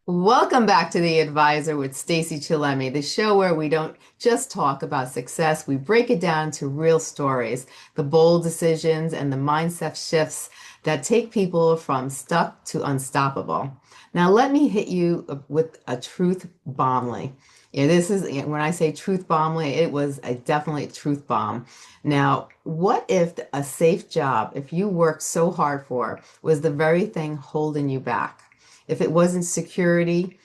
Welcome back to The Advisor with Stacey Chillemi, the show where we don't just talk about success, we break it down to real stories, the bold decisions and the mindset shifts that take people from stuck to unstoppable. Now, let me hit you with a truth bombly. Yeah, this is when I say truth bombly, it was a definitely truth bomb. Now, what if a safe job, if you worked so hard for, was the very thing holding you back? If it wasn't security,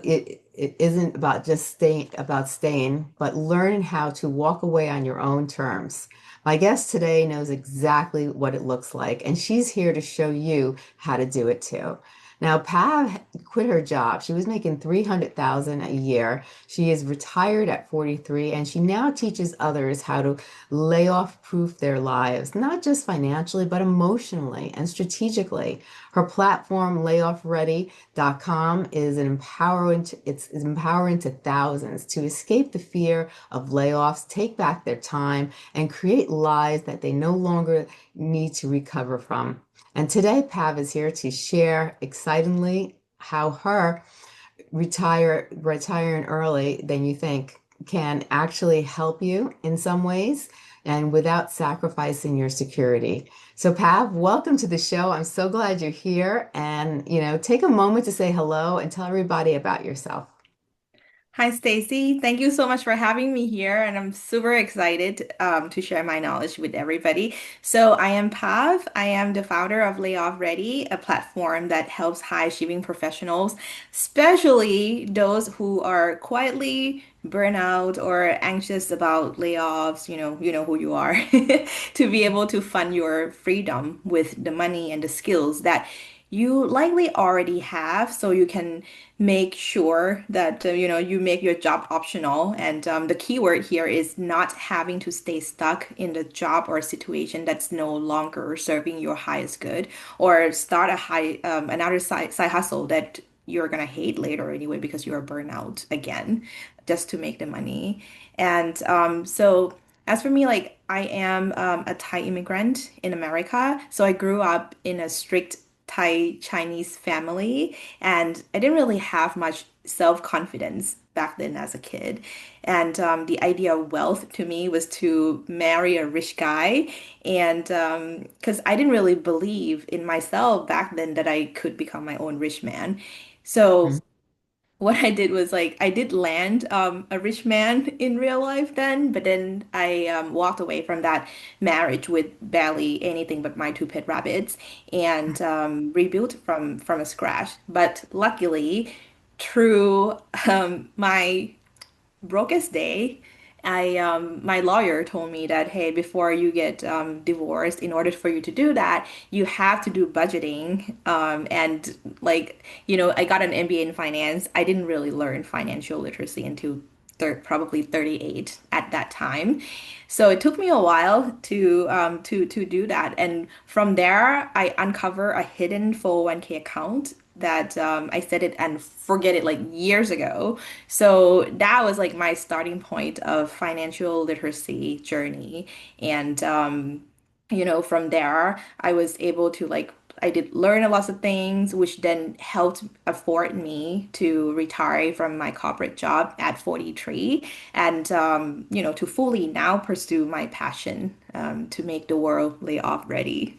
it isn't about just staying, but learning how to walk away on your own terms. My guest today knows exactly what it looks like, and she's here to show you how to do it too. Now, Pav quit her job. She was making 300,000 a year. She is retired at 43, and she now teaches others how to lay off proof their lives, not just financially, but emotionally and strategically. Her platform, layoffready.com, is it's empowering to thousands to escape the fear of layoffs, take back their time, and create lives that they no longer need to recover from. And today, Pav is here to share excitingly how her retiring early than you think can actually help you in some ways and without sacrificing your security. So Pav, welcome to the show. I'm so glad you're here and take a moment to say hello and tell everybody about yourself. Hi, Stacy. Thank you so much for having me here, and I'm super excited to share my knowledge with everybody. So, I am Pav. I am the founder of Layoff Ready, a platform that helps high-achieving professionals, especially those who are quietly burnout or anxious about layoffs. You know who you are, to be able to fund your freedom with the money and the skills that you likely already have, so you can make sure that you make your job optional. And the key word here is not having to stay stuck in the job or situation that's no longer serving your highest good, or start another side hustle that you're gonna hate later anyway because you're burnt out again just to make the money. And so as for me, like I am a Thai immigrant in America, so I grew up in a strict Thai Chinese family, and I didn't really have much self-confidence back then as a kid. And the idea of wealth to me was to marry a rich guy. And because I didn't really believe in myself back then that I could become my own rich man. So what I did was like I did land a rich man in real life then, but then I walked away from that marriage with barely anything but my two pet rabbits and rebuilt from a scratch. But luckily, through my brokest day, I my lawyer told me that hey, before you get divorced, in order for you to do that, you have to do budgeting. And like I got an MBA in finance. I didn't really learn financial literacy until probably 38 at that time. So it took me a while to do that. And from there, I uncover a hidden 401k account that I set it and forget it like years ago. So that was like my starting point of financial literacy journey. And from there, I was able to like I did learn a lot of things, which then helped afford me to retire from my corporate job at 43 and to fully now pursue my passion to make the world layoff ready.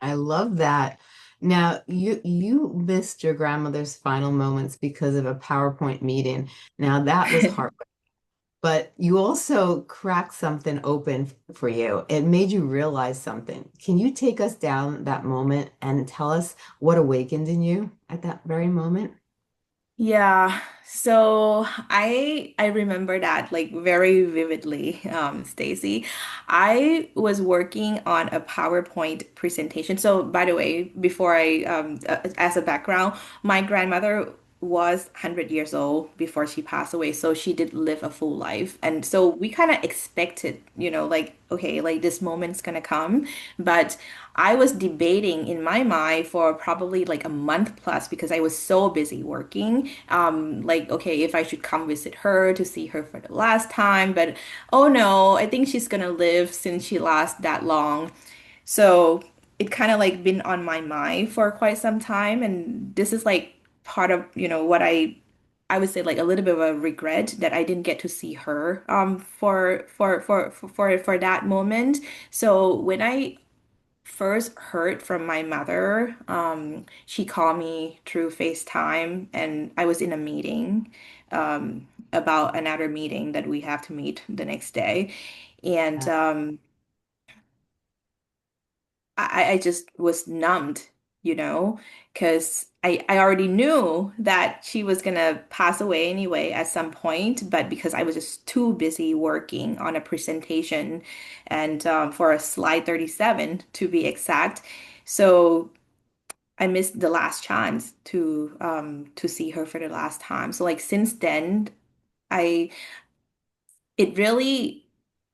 I love that. Now, you missed your grandmother's final moments because of a PowerPoint meeting. Now, that was hard. But you also cracked something open for you. It made you realize something. Can you take us down that moment and tell us what awakened in you at that very moment? Yeah, so I remember that like very vividly, Stacy. I was working on a PowerPoint presentation. So by the way, before as a background, my grandmother was 100 years old before she passed away, so she did live a full life. And so we kind of expected, like okay, like this moment's gonna come, but I was debating in my mind for probably like a month plus because I was so busy working. Like, okay, if I should come visit her to see her for the last time, but oh no, I think she's gonna live since she lasts that long. So it kind of like been on my mind for quite some time. And this is like part of, what I would say like a little bit of a regret that I didn't get to see her for that moment. So when I first heard from my mother, she called me through FaceTime and I was in a meeting about another meeting that we have to meet the next day. And I just was numbed, because I already knew that she was gonna pass away anyway at some point, but because I was just too busy working on a presentation and for a slide 37 to be exact. So I missed the last chance to see her for the last time. So like since then, I it really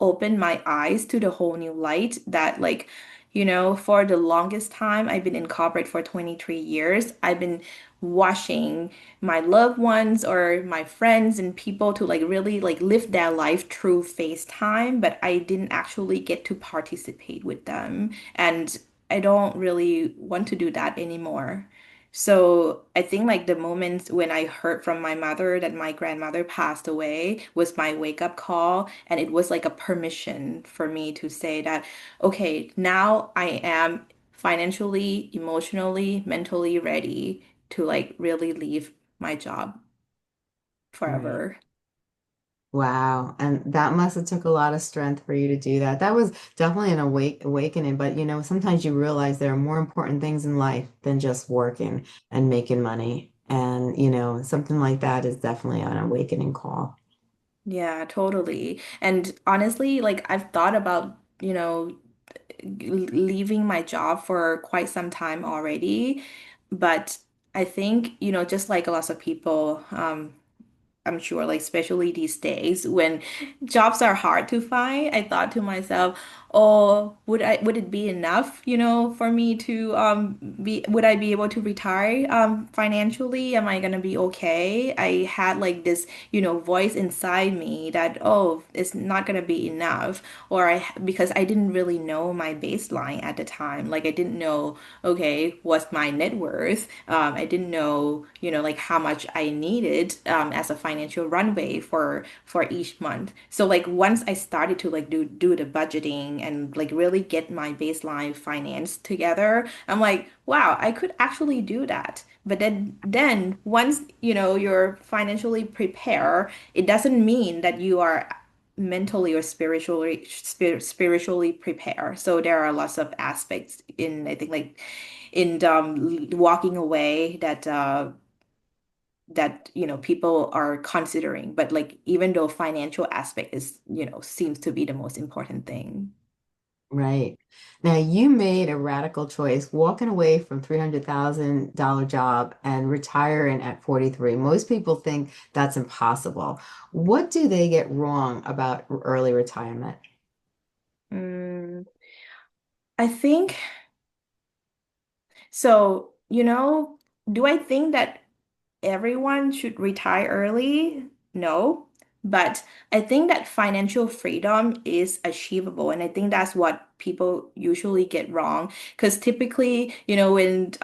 opened my eyes to the whole new light that like, for the longest time, I've been in corporate for 23 years. I've been watching my loved ones or my friends and people to like really like live their life through FaceTime, but I didn't actually get to participate with them. And I don't really want to do that anymore. So I think like the moments when I heard from my mother that my grandmother passed away was my wake up call. And it was like a permission for me to say that, okay, now I am financially, emotionally, mentally ready to like really leave my job Right. forever. Wow. And that must have took a lot of strength for you to do that. That was definitely an awakening, but sometimes you realize there are more important things in life than just working and making money. And, something like that is definitely an awakening call. Yeah, totally. And honestly, like I've thought about, leaving my job for quite some time already. But I think, just like a lot of people, I'm sure, like especially these days when jobs are hard to find, I thought to myself, oh, would it be enough, for me to would I be able to retire financially? Am I gonna be okay? I had like this, voice inside me that, oh, it's not gonna be enough. Or because I didn't really know my baseline at the time. Like I didn't know, okay, what's my net worth? I didn't know, like how much I needed as a financial runway for each month. So like once I started to like do the budgeting and like really get my baseline finance together, I'm like, wow, I could actually do that. But then once you're financially prepared, it doesn't mean that you are mentally or spiritually prepared. So there are lots of aspects in I think like in walking away that people are considering, but like even though financial aspect is seems to be the most important thing. Right. Now you made a radical choice, walking away from $300,000 job and retiring at 43. Most people think that's impossible. What do they get wrong about early retirement? Mm, I think so. Do I think that everyone should retire early? No. But I think that financial freedom is achievable. And I think that's what people usually get wrong. Because typically, when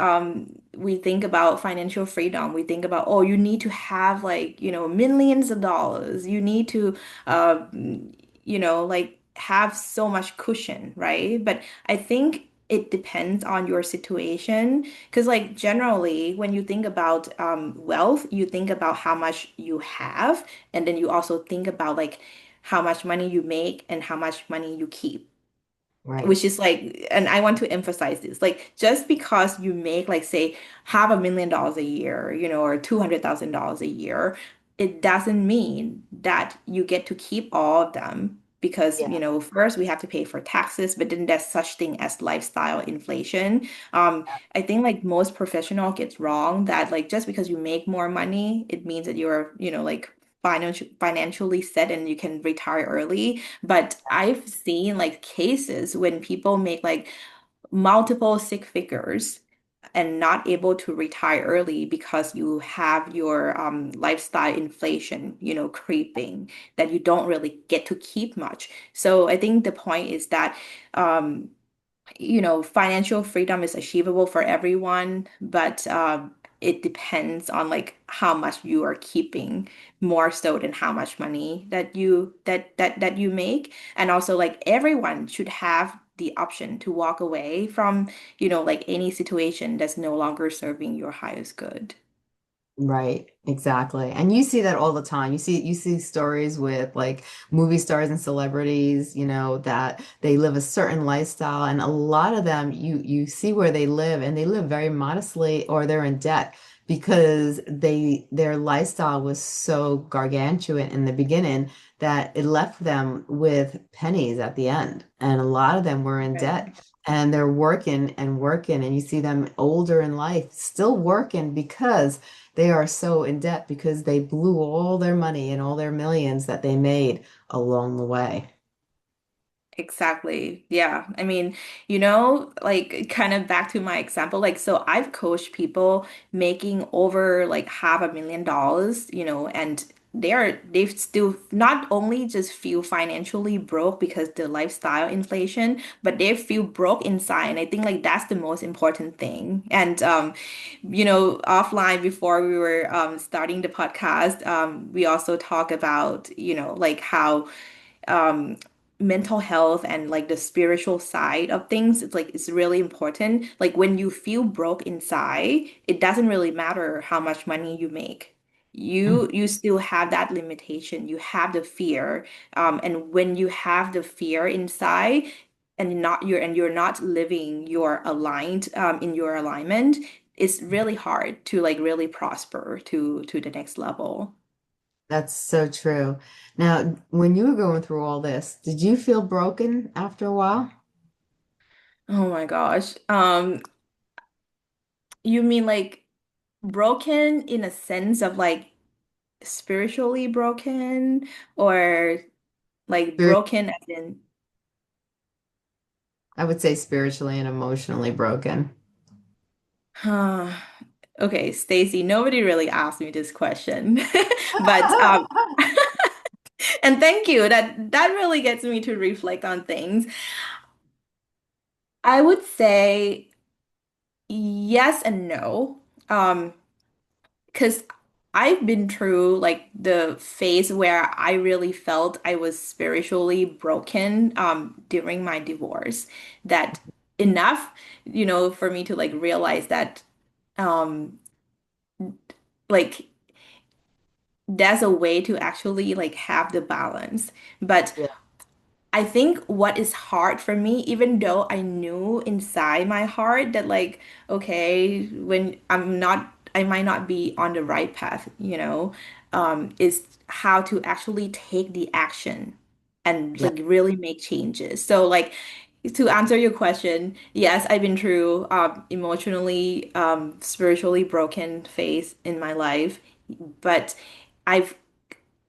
we think about financial freedom, we think about, oh, you need to have like, millions of dollars. You need to, like have so much cushion, right? But I think it depends on your situation. Because, like, generally, when you think about wealth, you think about how much you have, and then you also think about like how much money you make and how much money you keep. Right. Which is like, and I want to emphasize this, like, just because you make, like, say, $500,000 a year, or $200,000 a year, it doesn't mean that you get to keep all of them because, Yeah. first we have to pay for taxes, but then there's such thing as lifestyle inflation. I think like most professional gets wrong that like just because you make more money, it means that you're, like financially set and you can retire early. But I've seen like cases when people make like multiple six figures and not able to retire early because you have your lifestyle inflation, creeping that you don't really get to keep much. So I think the point is that financial freedom is achievable for everyone, but it depends on like how much you are keeping more so than how much money that you make. And also like everyone should have the option to walk away from, like any situation that's no longer serving your highest good. Right, exactly. And you see that all the time. You see stories with like movie stars and celebrities, that they live a certain lifestyle, and a lot of them you see where they live, and they live very modestly, or they're in debt because their lifestyle was so gargantuan in the beginning that it left them with pennies at the end. And a lot of them were in Right. debt. And they're working and working, and you see them older in life still working because they are so in debt because they blew all their money and all their millions that they made along the way. Exactly. Yeah. I mean, like kind of back to my example, like, so I've coached people making over like $500,000, and they still not only just feel financially broke because the lifestyle inflation, but they feel broke inside. And I think like that's the most important thing. And, offline before we were starting the podcast, we also talk about, like how um mental health and like the spiritual side of things, it's really important. Like when you feel broke inside, it doesn't really matter how much money you make. Mhm. You still have that limitation, you have the fear. And when you have the fear inside and you're not living your aligned in your alignment, it's really hard to like really prosper to the next level. That's so true. Now, when you were going through all this, did you feel broken after a while? Oh my gosh. You mean like broken in a sense of like spiritually broken, or like Spirit, broken as in, I would say spiritually and emotionally broken. huh. Okay, Stacey, nobody really asked me this question. But and thank you. That really gets me to reflect on things. I would say yes and no. Because I've been through like the phase where I really felt I was spiritually broken during my divorce. That enough, for me to like realize that um like there's a way to actually like have the balance. But Yeah. I think what is hard for me, even though I knew inside my heart that like, okay, when I might not be on the right path, is how to actually take the action and Yeah. like really make changes. So like to answer your question, yes, I've been through emotionally, spiritually broken phase in my life, but I've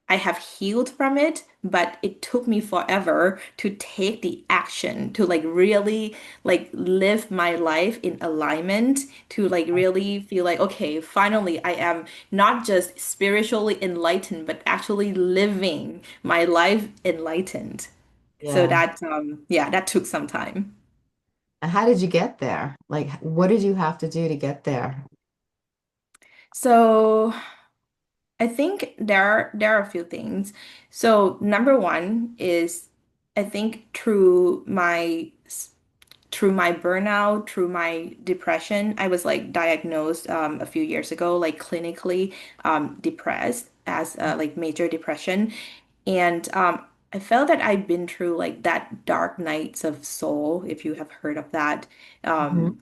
I have healed from it, but it took me forever to take the action to like really like live my life in alignment, to like really feel like, okay, finally I am not just spiritually enlightened, but actually living my life enlightened. So Yeah. yeah, that took some time. And how did you get there? Like, what did you have to do to get there? So I think there are a few things. So number one is I think through my burnout, through my depression, I was like diagnosed a few years ago, like clinically depressed as like major depression, and I felt that I've been through like that dark nights of soul, if you have heard of that. Hmm.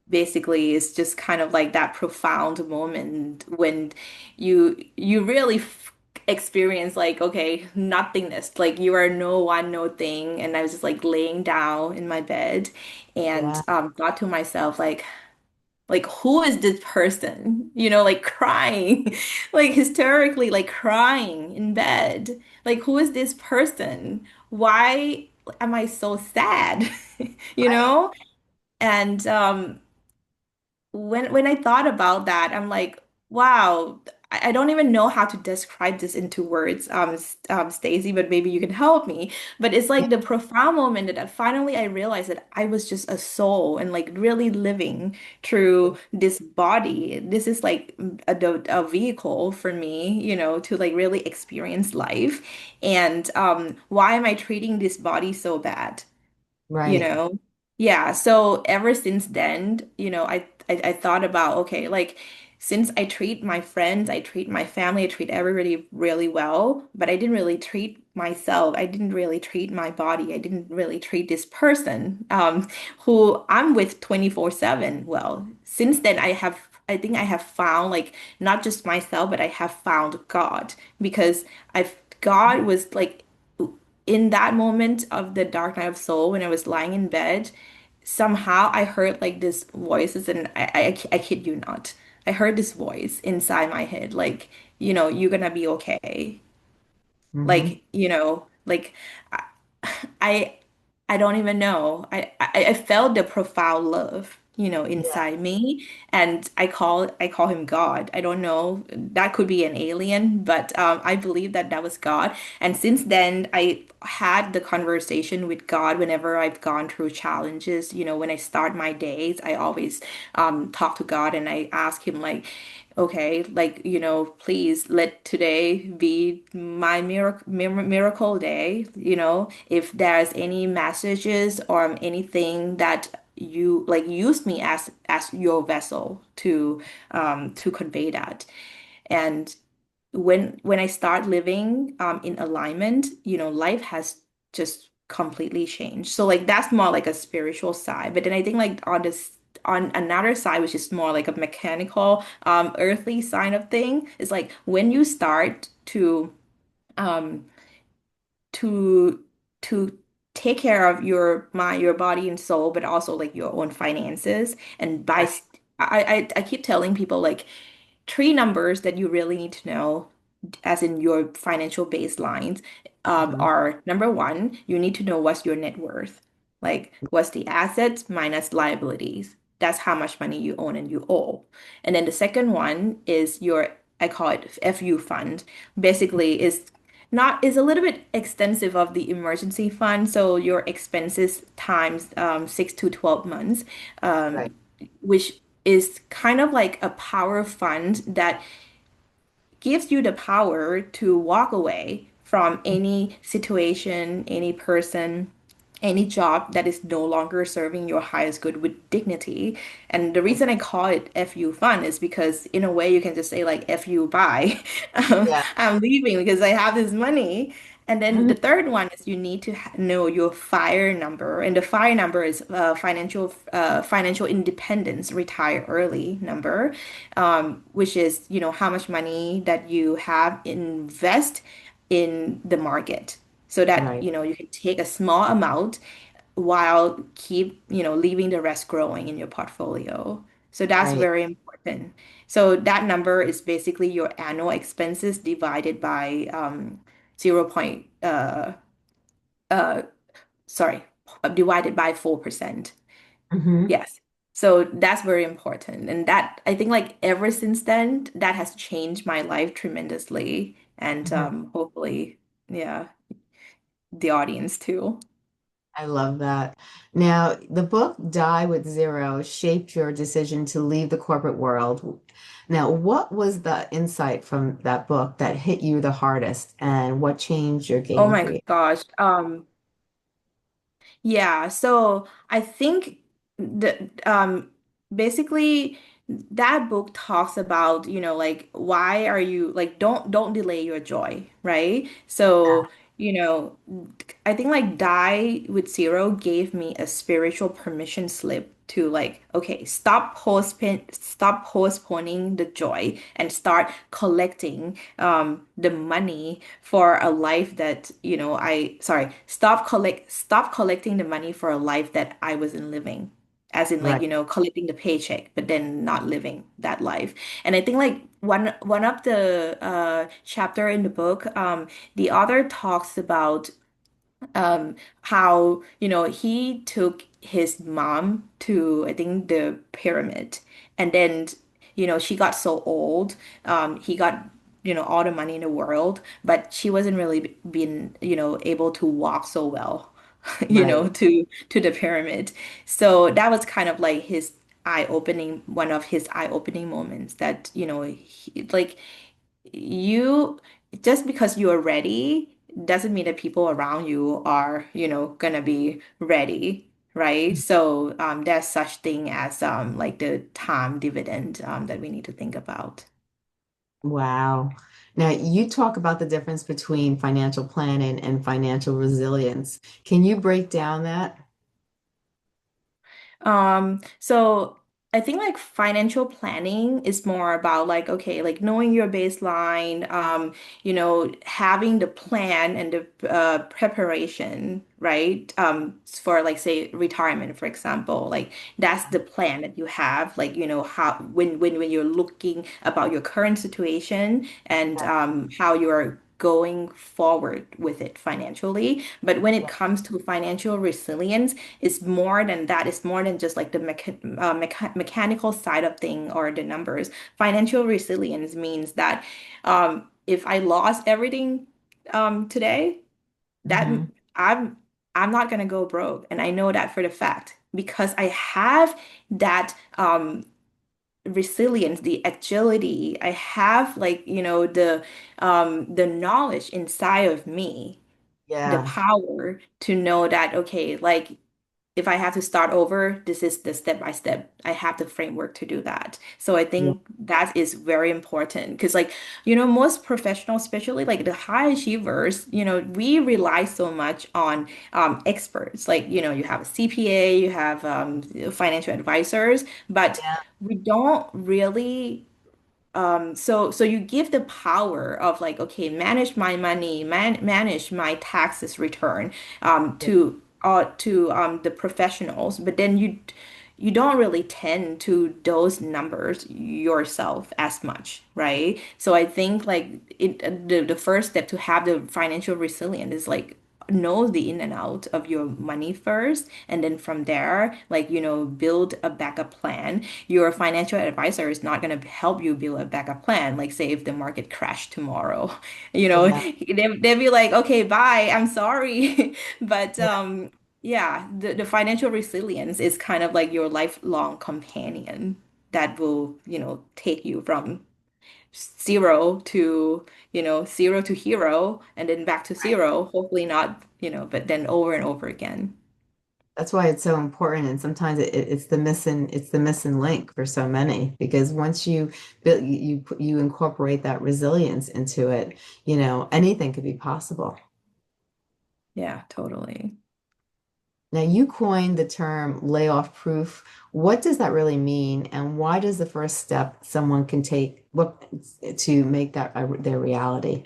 Basically it's just kind of like that profound moment when you really experience like, okay, nothingness, like you are no one, no thing. And I was just like laying down in my bed and Yeah. thought to myself like who is this person, like crying like hysterically, like crying in bed, like who is this person, why am I so sad? you Right. know and when I thought about that, I'm like, wow, I don't even know how to describe this into words, Stacey, but maybe you can help me. But it's like the profound moment that finally I realized that I was just a soul and like really living through this body. This is like a vehicle for me, to like really experience life. And why am I treating this body so bad? you Right. know? Yeah, so ever since then, I thought about, okay, like since I treat my friends, I treat my family, I treat everybody really well, but I didn't really treat myself. I didn't really treat my body. I didn't really treat this person, who I'm with 24/7 well. Since then, I think I have found like not just myself, but I have found God because God was like in that moment of the dark night of soul when I was lying in bed, somehow I heard like this voices, and I kid you not. I heard this voice inside my head, like, you're gonna be okay. Mm-hmm. Like I I, I don't even know. I felt the profound love, Yeah. inside me, and I call him God. I don't know. That could be an alien, but I believe that that was God. And since then, I had the conversation with God whenever I've gone through challenges. When I start my days, I always talk to God and I ask him like, okay, like, please let today be my miracle day. If there's any messages or anything that you like use me as your vessel to convey that. And when I start living in alignment, life has just completely changed. So like that's more like a spiritual side. But then I think like on another side, which is more like a mechanical, earthly side of thing, is like when you start um to to take care of your mind, your body and soul, but also like your own finances. And Right. I keep telling people like three numbers that you really need to know, as in your financial baselines, Mm-hmm. are number one, you need to know what's your net worth. Like, what's the assets minus liabilities? That's how much money you own and you owe. And then the second one is I call it FU fund. Basically, is a little bit extensive of the emergency fund. So your expenses times 6 to 12 months, Right. um, which is kind of like a power fund that gives you the power to walk away from any situation, any person, any job that is no longer serving your highest good with dignity. And the reason I call it FU fun is because in a way you can just say like FU bye. Yeah. I'm leaving because I have this money. And then Mhm. the third one is you need to know your FIRE number, and the FIRE number is financial independence, retire early number, which is how much money that you have invest in the market, so that Right. you can take a small amount while keep leaving the rest growing in your portfolio. So that's Right. very important. So that number is basically your annual expenses divided by 0 point uh sorry divided by 4%. Mm-hmm. Yes. So that's very important. And that I think like ever since then, that has changed my life tremendously. And Mm-hmm. hopefully, yeah, the audience too. I love that. Now, the book Die with Zero shaped your decision to leave the corporate world. Now, what was the insight from that book that hit you the hardest, and what changed your Oh game for my you? gosh. Yeah, so I think the basically that book talks about, like why are you like don't delay your joy, right? Yeah. So, I think like Die with Zero gave me a spiritual permission slip to like, okay, stop postponing the joy and start collecting the money for a life that, I sorry, stop collecting the money for a life that I wasn't living. As in like, Right. collecting the paycheck, but then not living that life. And I think like one of the chapter in the book, the author talks about how he took his mom to I think the pyramid, and then she got so old. He got, all the money in the world, but she wasn't really being, able to walk so well, Right. to the pyramid. So that was kind of like one of his eye-opening moments that, like you, just because you are ready doesn't mean that people around you are, gonna be ready, right? So there's such thing as like the time dividend that we need to think about. Wow. Now, you talk about the difference between financial planning and financial resilience. Can you break down that? So I think like financial planning is more about like, okay, like knowing your baseline, having the plan and the preparation, right? For like say retirement, for example, like that's the plan that you have, like, how when you're looking about your current situation and how you're going forward with it financially. But when it comes to financial resilience, it's more than that. It's more than just like the mechanical side of thing or the numbers. Financial resilience means that if I lost everything today, that Hmm. I'm I'm not gonna go broke, and I know that for the fact because I have that resilience, the agility. I have like the knowledge inside of me, the Yeah. power to know that okay, like if I have to start over, this is the step by step. I have the framework to do that. So I Yeah. think that is very important because, like, most professionals, especially like the high achievers, we rely so much on experts. Like, you have a CPA, you have financial advisors, but Yeah. we don't really so you give the power of like, okay, manage my money, manage my taxes return Yeah. to the professionals, but then you don't really tend to those numbers yourself as much, right? So I think like the first step to have the financial resilience is like know the in and out of your money first, and then from there, like, build a backup plan. Your financial advisor is not going to help you build a backup plan. Like, say, if the market crashed tomorrow, Yeah. they'd be like, okay, bye, I'm sorry. But Yeah. yeah, the financial resilience is kind of like your lifelong companion that will, take you from zero to, zero to hero and then back to Right. zero. Hopefully not, but then over and over again. That's why it's so important. And sometimes it's the missing link for so many because once you build, you incorporate that resilience into it, anything could be possible. Yeah, totally. Now, you coined the term layoff proof. What does that really mean? And why does the first step someone can take what to make that their reality?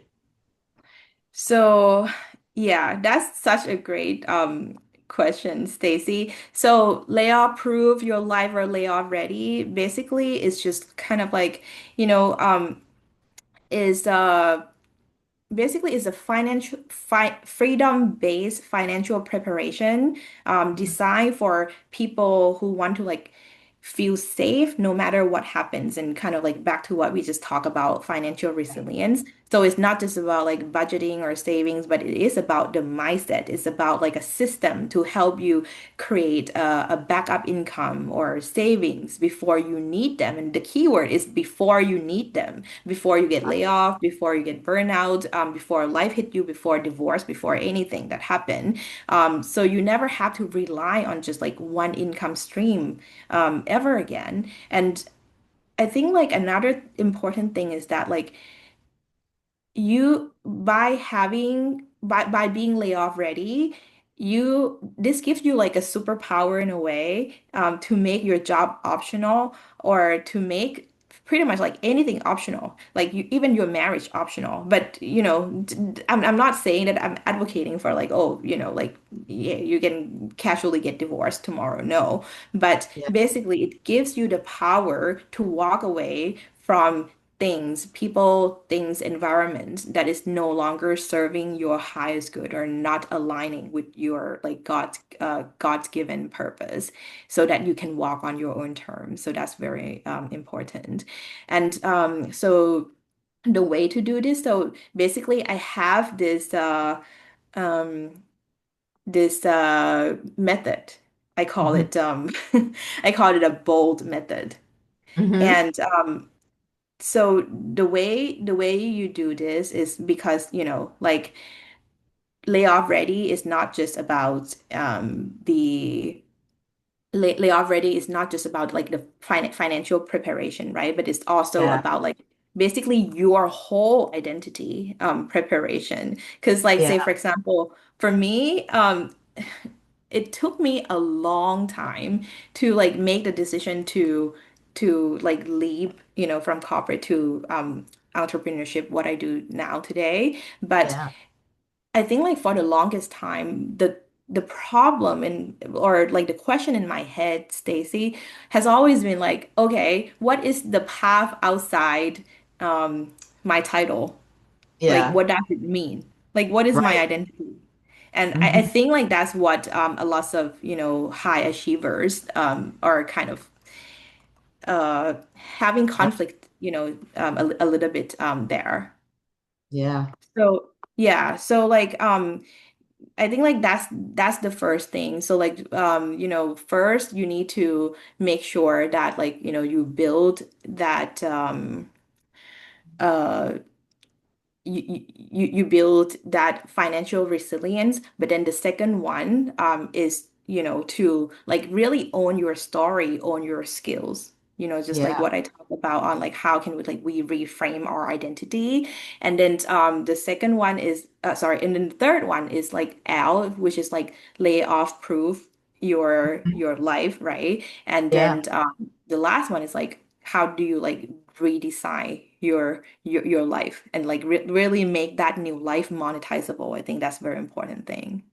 So, yeah, that's such a great question, Stacey. So, layoff proof, your life or layoff ready, basically is just kind of like, you know, is basically is a freedom-based financial preparation designed for people who want to like feel safe no matter what happens, and kind of like back to what we just talked about, financial resilience. So it's not just about like budgeting or savings, but it is about the mindset. It's about like a system to help you create a backup income or savings before you need them. And the keyword is before you need them, before you get laid off, before you get burnout, before life hit you, before divorce, before anything that happened. So you never have to rely on just like one income stream ever again. And I think like another important thing is that like you by being layoff ready, this gives you like a superpower in a way to make your job optional, or to make pretty much like anything optional, like even your marriage optional. But I'm not saying that I'm advocating for like, oh, like, yeah, you can casually get divorced tomorrow. No, but Yeah. basically it gives you the power to walk away from things, people, things, environment that is no longer serving your highest good or not aligning with your like God's given purpose, so that you can walk on your own terms. So that's very important. And so the way to do this, so basically I have um this method. I call Hmm. it I call it a bold method. Hmm. And so the way you do this is because, like layoff ready is not just about the layoff ready is not just about like the financial preparation, right? But it's also Yeah. about like basically your whole identity preparation. Because like Yeah. say for example, for me, it took me a long time to like make the decision to like leave, from corporate to entrepreneurship, what I do now today. But Yeah. I think like for the longest time, the problem or like the question in my head, Stacey, has always been like, okay, what is the path outside um my title? Like, Yeah. what does it mean? Like, what is my Right. identity? And I Hmm. think like that's what a lot of, high achievers are kind of having conflict, a little bit there. Yeah. So yeah, so like I think like that's the first thing. So like first you need to make sure that like you build that uh you build that financial resilience. But then the second one is to like really own your story, own your skills, just like Yeah. what I talked about on like how can we reframe our identity. And then the second one is sorry, and then the third one is like L, which is like lay off proof your life, right? And Yeah. then the last one is like how do you like redesign your life and like really make that new life monetizable. I think that's a very important thing.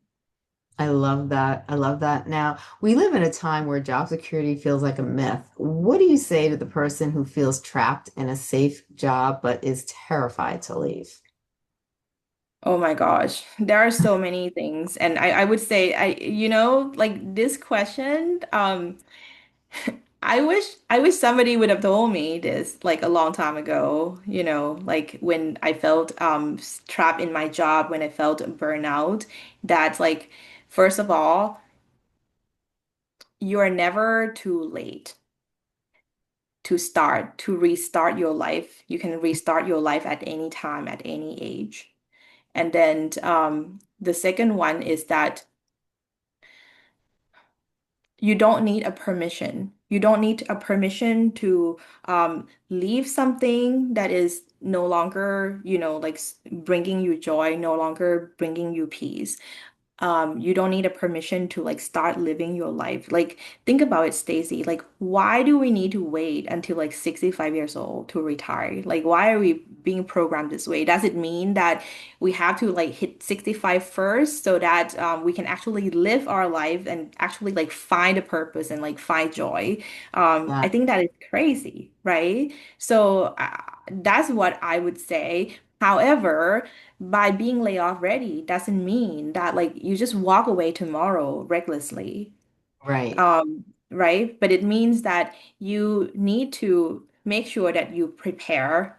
I love that. I love that. Now, we live in a time where job security feels like a myth. What do you say to the person who feels trapped in a safe job but is terrified to leave? Oh my gosh, there are so many things. And I would say like this question, I wish somebody would have told me this like a long time ago, like when I felt trapped in my job, when I felt burnout, that like first of all, you are never too late to restart your life. You can restart your life at any time, at any age. And then the second one is that you don't need a permission. You don't need a permission to leave something that is no longer, like bringing you joy, no longer bringing you peace. You don't need a permission to like start living your life. Like think about it, Stacey. Like why do we need to wait until like 65 years old to retire? Like why are we being programmed this way? Does it mean that we have to like hit 65 first so that we can actually live our life and actually like find a purpose and like find joy? I Yeah. think that is crazy, right? So that's what I would say. However, by being layoff ready doesn't mean that like you just walk away tomorrow recklessly. Right. Right? But it means that you need to make sure that you prepare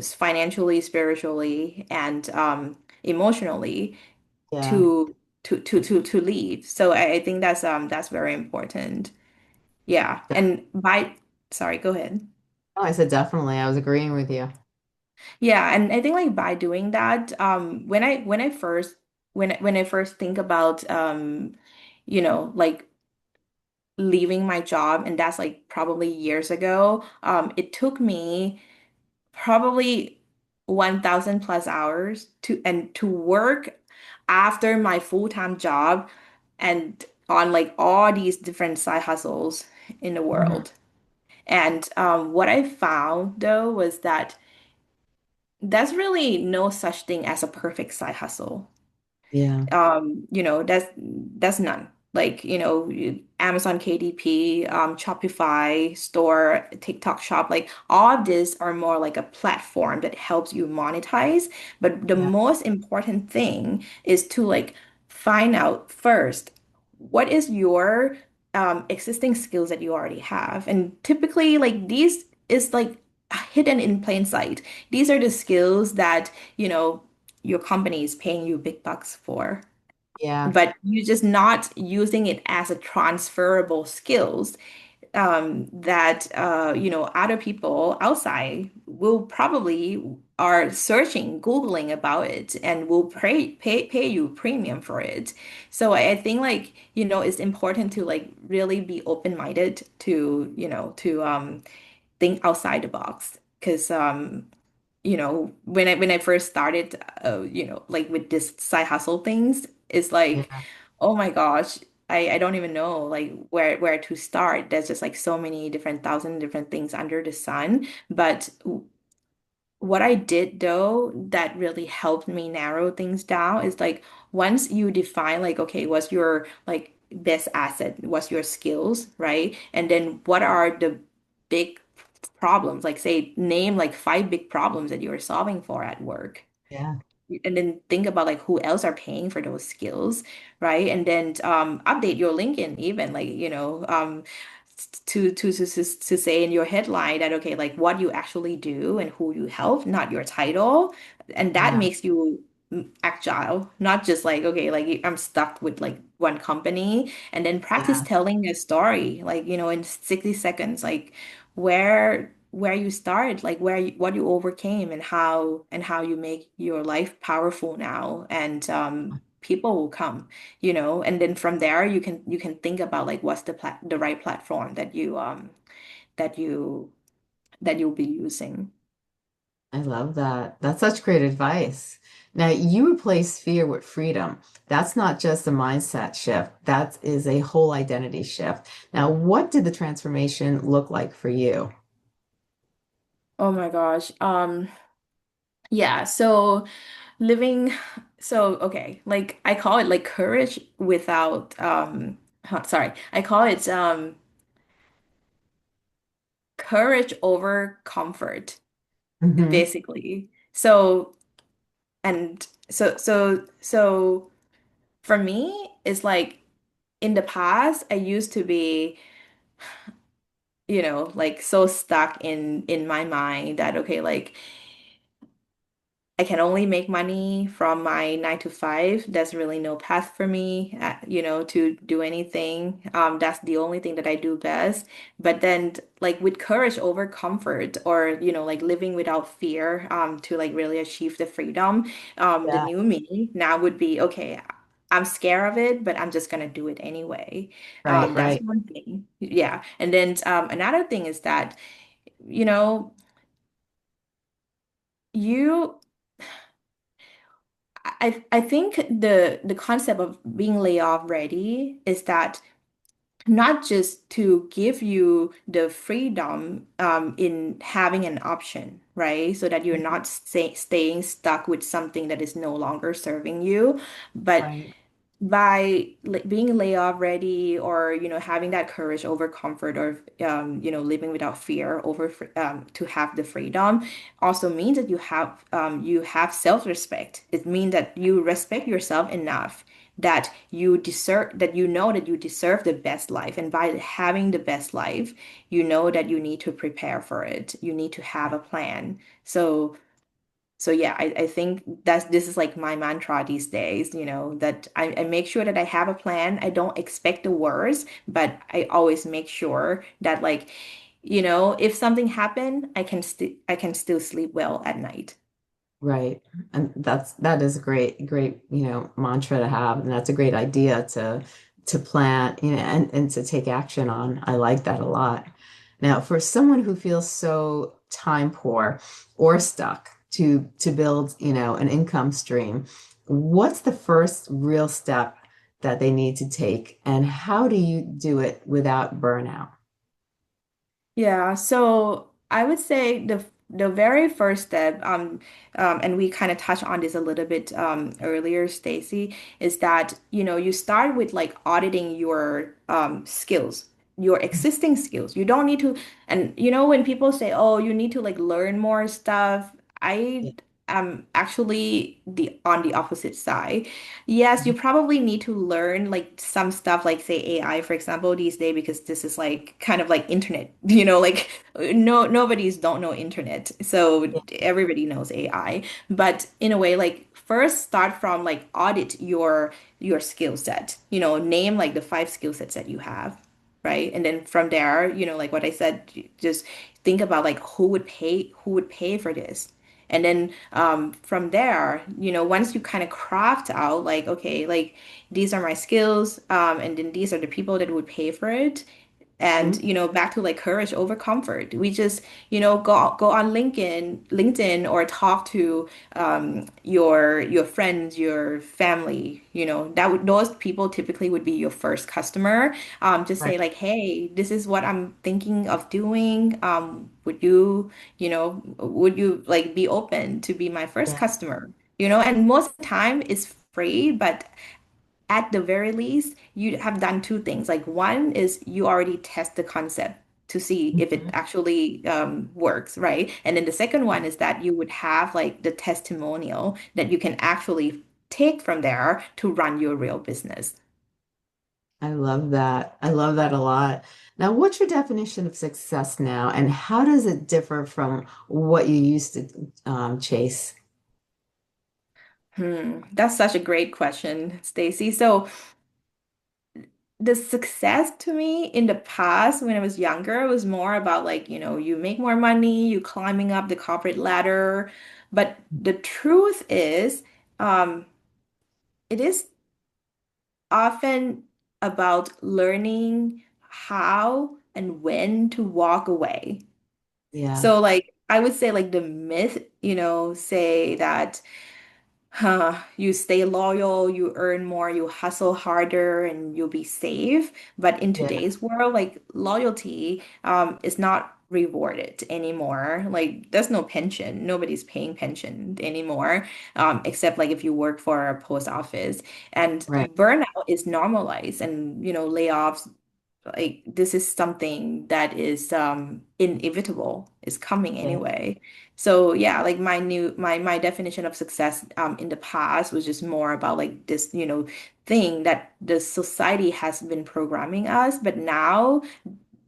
financially, spiritually, and emotionally Yeah. to leave. So I think that's very important. Yeah. And by sorry, go ahead. Oh, I said definitely. I was agreeing with you. Yeah, and I think like by doing that, when I first think about like leaving my job, and that's like probably years ago, it took me probably 1,000 plus hours to work after my full-time job and on like all these different side hustles in the Hmm. world. And what I found though was that there's really no such thing as a perfect side hustle. Yeah. That's none. like, Amazon KDP, Shopify store, TikTok shop, like all of these are more like a platform that helps you monetize. But the Yeah. most important thing is to like find out first what is your existing skills that you already have. And typically, like these is like hidden in plain sight. These are the skills that, your company is paying you big bucks for, Yeah. but you're just not using it as a transferable skills that other people outside will probably are searching, Googling about it and will pay you premium for it. So I think like, it's important to like really be open-minded to, think outside the box. Because when I first started like with this side hustle things, it's like, Yeah. oh my gosh, I don't even know like where to start. There's just like so many different thousand different things under the sun. But what I did though that really helped me narrow things down is like once you define like, okay, what's your like best asset, what's your skills, right? And then what are the big problems? Like say name like five big problems that you're solving for at work, Yeah. and then think about like who else are paying for those skills, right? And then update your LinkedIn even like, to say in your headline that okay, like what you actually do and who you help, not your title. And that Yeah. makes you agile, not just like okay, like I'm stuck with like one company. And then practice Yeah. telling a story like, in 60 seconds, like where you started, like what you overcame and how you make your life powerful now, and people will come, and then from there you can think about like what's the right platform that you that you'll be using. I love that. That's such great advice. Now, you replace fear with freedom. That's not just a mindset shift, that is a whole identity shift. Now, what did the transformation look like for you? Oh my gosh. Yeah, so living, so okay, like I call it like courage without sorry, I call it courage over comfort, Hmm. basically. So for me, it's like in the past, I used to be, like so stuck in my mind that okay, like I can only make money from my 9 to 5. There's really no path for me, to do anything. That's the only thing that I do best. But then, like with courage over comfort, or like living without fear, to like really achieve the freedom. The Yeah, new me now would be okay. I'm scared of it, but I'm just gonna do it anyway. right, That's right. one thing. Yeah, and then another thing is that, you know, you. I think the concept of being layoff ready is that not just to give you the freedom in having an option, right? So that you're not staying stuck with something that is no longer serving you, but Right. by being layoff ready, or having that courage over comfort, or living without fear over to have the freedom, also means that you have self-respect. It means that you respect yourself enough that you deserve, that you know that you deserve the best life, and by having the best life, you know that you need to prepare for it, you need to have a plan. So yeah, I think this is like my mantra these days, that I make sure that I have a plan. I don't expect the worst, but I always make sure that like, if something happened, I can still sleep well at night. Right. And that is a great, mantra to have. And that's a great idea to plan, and to take action on. I like that a lot. Now, for someone who feels so time poor or stuck to build, an income stream, what's the first real step that they need to take? And how do you do it without burnout? Yeah, so I would say the very first step, and we kind of touched on this a little bit earlier, Stacy, is that, you start with like auditing your skills, your existing skills. You don't need to, and when people say, oh, you need to like learn more stuff, I Yeah. am actually the on the opposite side. Yes, you probably need to learn like some stuff like say AI, for example, these days because this is like kind of like internet, like no nobody's don't know internet. So Yeah. everybody knows AI. But in a way, like first start from like audit your skill set. Name like the five skill sets that you have, right? And then from there, like what I said, just think about like who would pay for this. And then from there, once you kind of craft out like, okay, like these are my skills, and then these are the people that would pay for it. And Mhm. back to like courage over comfort. We just, go on LinkedIn, or talk to your friends, your family. Those people typically would be your first customer. Just Right. say like, hey, this is what I'm thinking of doing. Would you like be open to be my first Yeah. customer? And most of the time it's free, but at the very least, you have done two things. Like one is you already test the concept to see if it Mhm. actually works, right? And then the second one is that you would have like the testimonial that you can actually take from there to run your real business. I love that. I love that a lot. Now, what's your definition of success now, and how does it differ from what you used to chase? That's such a great question, Stacey. So the success to me in the past when I was younger was more about like, you make more money, you climbing up the corporate ladder. But the truth is, um, it is often about learning how and when to walk away. Yeah. So like I would say like the myth, say that you stay loyal, you earn more, you hustle harder, and you'll be safe. But in Yeah. today's world, like loyalty, is not rewarded anymore. Like there's no pension. Nobody's paying pension anymore, except like if you work for a post office. And Right. burnout is normalized, and layoffs, like this is something that is inevitable, is coming Yeah. anyway. So yeah, like my definition of success in the past was just more about like this, thing that the society has been programming us, but now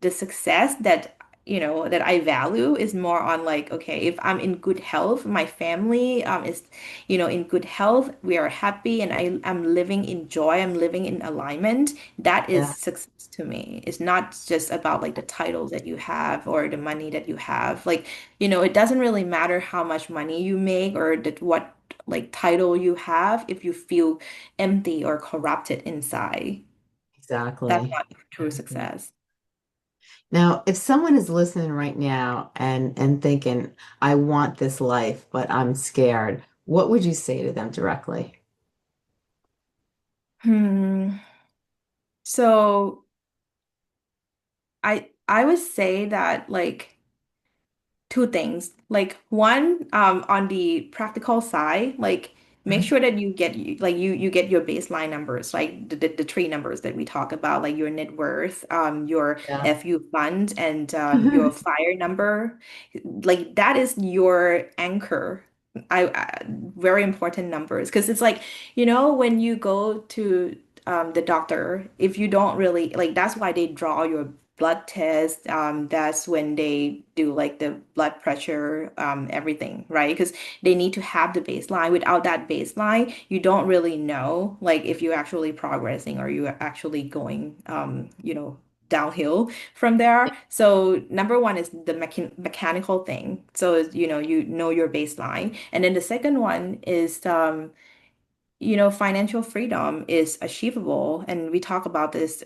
the success that I value is more on like, okay, if I'm in good health, my family is, in good health, we are happy, and I'm living in joy, I'm living in alignment. That is Yeah. success to me. It's not just about like the titles that you have or the money that you have. Like, it doesn't really matter how much money you make or that what like title you have if you feel empty or corrupted inside. That's Exactly. not true success. Now, if someone is listening right now and thinking, I want this life, but I'm scared, what would you say to them directly? Hmm. So I would say that like two things. Like one, on the practical side, like make Mhm. sure that you get your baseline numbers, like the three numbers that we talk about, like your net worth, your Yeah. FU fund, and your fire number. Like that is your anchor. Very important numbers because it's like, when you go to the doctor, if you don't really like, that's why they draw your blood test. That's when they do like the blood pressure, everything, right? Because they need to have the baseline. Without that baseline, you don't really know like if you're actually progressing or you're actually going, downhill from there. So number one is the mechanical thing. So you know your baseline, and then the second one is financial freedom is achievable, and we talked about this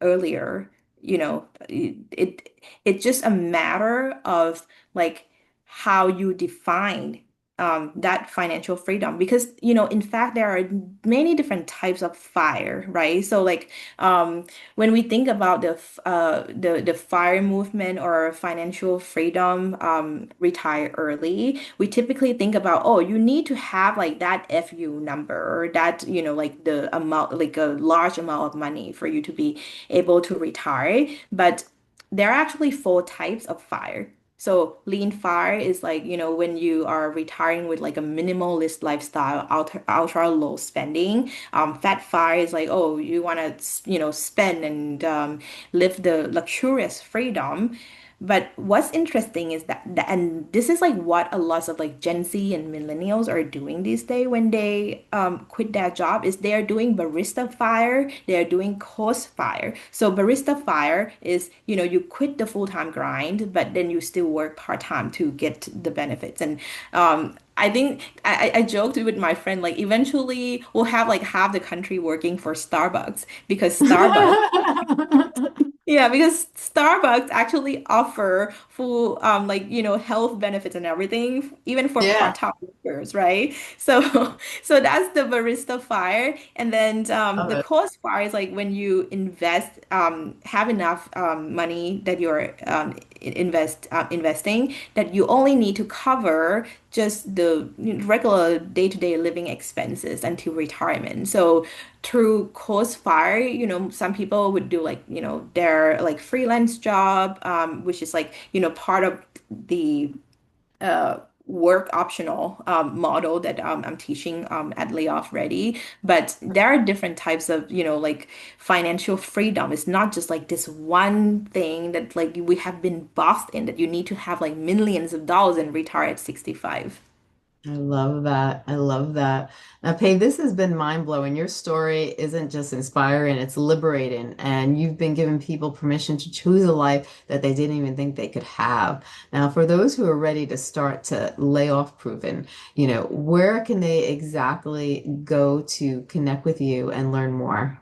earlier. It's just a matter of like how you define. that financial freedom because in fact there are many different types of fire, right? So like when we think about the fire movement or financial freedom, retire early, we typically think about, oh, you need to have like that FU number or that like the amount, like a large amount of money for you to be able to retire. But there are actually four types of fire. So lean fire is like, when you are retiring with like a minimalist lifestyle, ultra low spending. Fat fire is like, oh, you want to, spend and live the luxurious freedom. But what's interesting is and this is like what a lot of like Gen Z and millennials are doing these days when they quit their job is they are doing barista fire, they are doing course fire. So barista fire is, you quit the full-time grind, but then you still work part-time to get the benefits. And I think I joked with my friend, like eventually we'll have like half the country working for Starbucks because Starbucks yeah, because Starbucks actually offer full like health benefits and everything, even for Yeah, part-time workers, right? So so that's the barista fire. And then love the it. cost fire is like when you invest have enough money that you're investing that you only need to cover just the regular day-to-day living expenses until retirement. So through course fire, some people would do like, their like freelance job, which is like, part of the uh, work optional model that I'm teaching at Layoff Ready. But there are different types of, like financial freedom. It's not just like this one thing that like we have been boxed in that you need to have like millions of dollars and retire at 65. I love that. I love that. Now, Paige, this has been mind-blowing. Your story isn't just inspiring, it's liberating. And you've been giving people permission to choose a life that they didn't even think they could have. Now, for those who are ready to start to lay off proven, where can they exactly go to connect with you and learn more?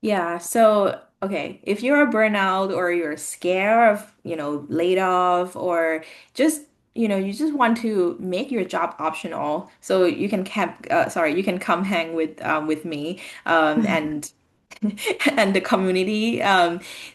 Yeah, so okay, if you're a burnout or you're scared of, laid off or just, you just want to make your job optional, so you can come hang with me and and the community.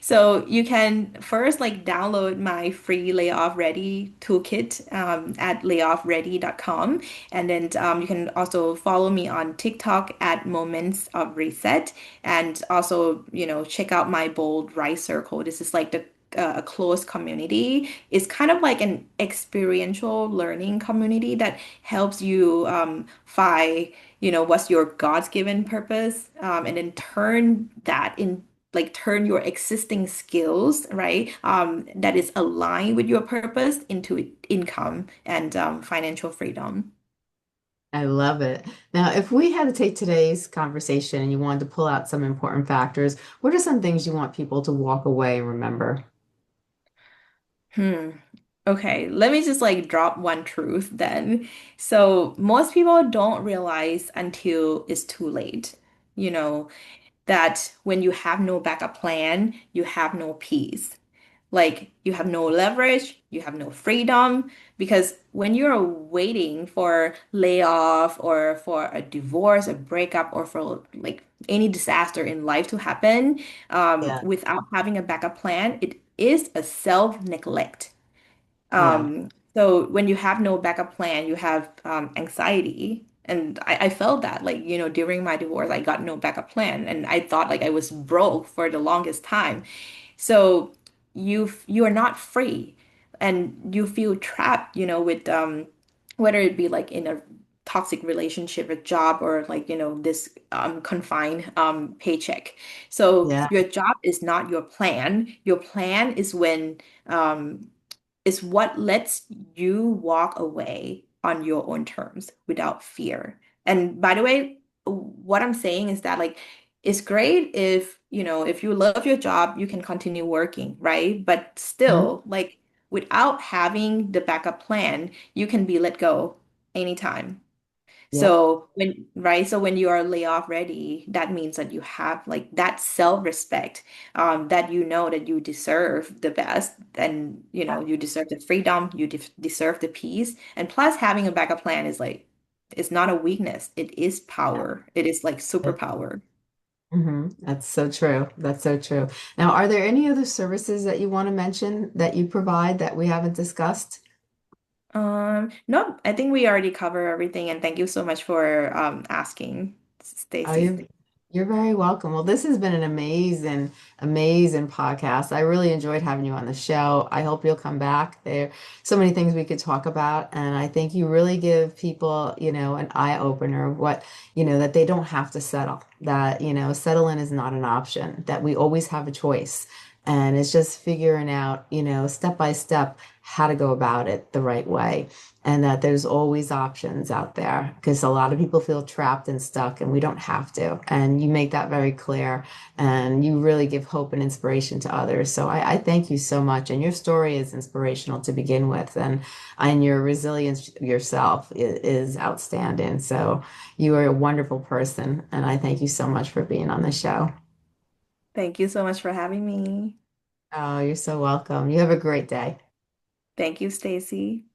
So you can first like download my free layoff ready toolkit at layoffready.com. And then you can also follow me on TikTok at Moments of Reset. And also, check out my Bold Rise Circle. This is like the a close community. It's kind of like an experiential learning community that helps you find what's your God's given purpose, and then turn your existing skills, right, that is aligned with your purpose into income and financial freedom. I love it. Now, if we had to take today's conversation and you wanted to pull out some important factors, what are some things you want people to walk away and remember? Hmm. Okay, let me just like drop one truth then. So most people don't realize until it's too late. You know, that when you have no backup plan, you have no peace. Like you have no leverage, you have no freedom, because when you're waiting for layoff or for a divorce, a breakup, or for like any disaster in life to happen, Yeah, without having a backup plan, it is a self-neglect. yeah, So when you have no backup plan, you have anxiety. And I felt that, like, during my divorce, I got no backup plan and I thought like I was broke for the longest time. So you are not free and you feel trapped, with whether it be like in a toxic relationship, a job, or like, this confined paycheck. So yeah. your job is not your plan. Your plan is when is what lets you walk away on your own terms without fear. And by the way, what I'm saying is that like it's great if, if you love your job, you can continue working, right? But Mhm. still, like without having the backup plan, you can be let go anytime. Yep. So when you are layoff ready, that means that you have like that self-respect, that you know that you deserve the best, and you know you deserve the freedom, you deserve the peace, and plus having a backup plan is like it's not a weakness, it is power. It is like superpower. That's so true. That's so true. Now, are there any other services that you want to mention that you provide that we haven't discussed? No, I think we already cover everything, and thank you so much for asking, Oh, Stacy. you're very welcome. Well, this has been an amazing, amazing podcast. I really enjoyed having you on the show. I hope you'll come back. There are so many things we could talk about, and I think you really give people, an eye opener of what, that they don't have to settle, that, settling is not an option, that we always have a choice. And it's just figuring out, step by step how to go about it the right way, and that there's always options out there because a lot of people feel trapped and stuck, and we don't have to. And you make that very clear, and you really give hope and inspiration to others. So I thank you so much. And your story is inspirational to begin with, and your resilience yourself is outstanding. So you are a wonderful person, and I thank you so much for being on the show. Thank you so much for having me. Oh, you're so welcome. You have a great day. Thank you, Stacy.